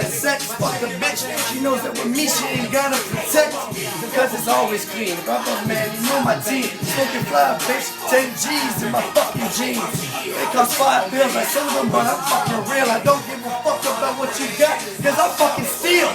that sex. Fuck the bitch, she knows that with me she ain't gotta protect. Because it's always clean. Rubber man, you know my team. Smoking fly, bitch, 10 G's in my fucking jeans. They cost 5 bills, I sold them, but I'm fucking real. I don't give a fuck about what you got, cause I fucking steal.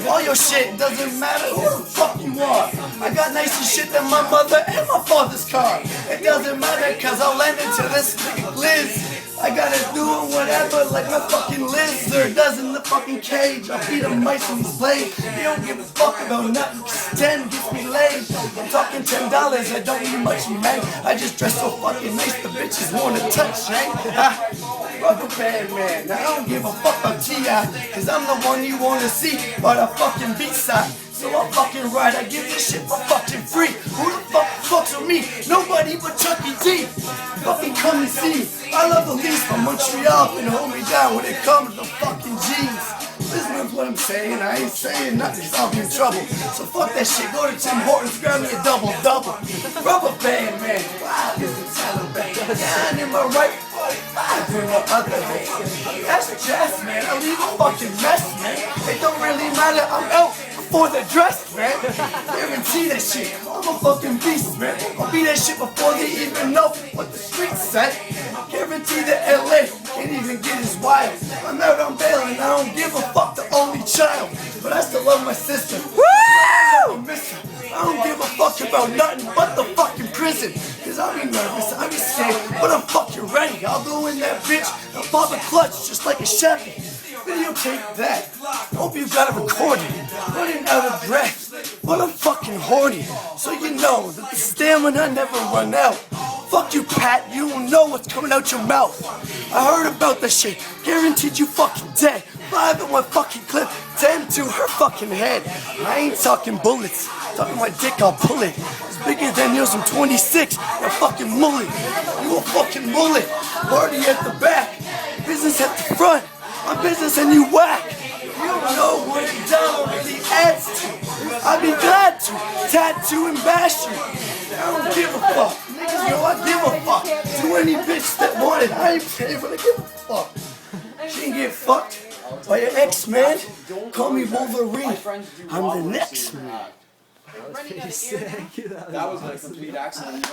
All your shit doesn't matter who the fuck you are. I got nicer shit than my mother and my father's car. It doesn't matter cause I'll land into this nigga Liz. I gotta do it whatever like my fucking lizard does in the fucking cage. I'll beat a mice when he's playing. He don't give a fuck about nothing cause 10 gets me laid. I'm talking $10, I don't need much man. I just dress so fucking nice the bitches wanna touch, right? Rubber band man, I don't give a fuck about T.I. Cause I'm the one you wanna see by the fucking B-side. So I'm fucking right, I give this shit for fucking free. Who the fuck fucks with me? Nobody but Chucky D. Fucking come and see me. I love the least from Montreal and hold me down when it comes to fucking G's. Listen to what I'm saying, I ain't saying nothing cause I'll be in trouble. So fuck that shit, go to Tim Hortons, grab me a double-double. Rubber band man, wow, this is Taliban. Down in my right 45 in my other hand. That's jazz man, I leave a fucking mess man. It don't really matter, I'm out before the dress, man. Guarantee that shit. I'm a fucking beast, man. I'll be that shit before they even know what the streets say. Guarantee that LA can't even get as wild. I'm out on bail and I don't give a fuck, the only child. But I still love my sister. Woo! I miss her. I don't give a fuck about nothing but the fucking prison. Cause I be nervous, I be scared, but I'm fucking ready. I'll go in that bitch and pop a clutch just like a Chevy. Videotape that. Hope you got it recorded. Running out of breath, but I'm fucking horny. So you know that the stamina never run out. Fuck you, Pat. You don't know what's coming out your mouth. I heard about that shit. Guaranteed you fucking dead. 5 in one fucking clip. 10 to her fucking head. I ain't talking bullets. Talking my dick, I'll pull it. It's bigger than yours. I'm 26. A fucking mullet. You a fucking mullet. Party at the back. Business at the front. My business and you whack. You don't know what a dollar really adds to. I'd be glad to tattoo and bash you. I don't give a fuck. Niggas know I give a fuck. To any bitch that wanted, I ain't paying, but I give a fuck. She ain't get fucked by your ex, man. Call me Wolverine. I'm the next man. That was a complete accident.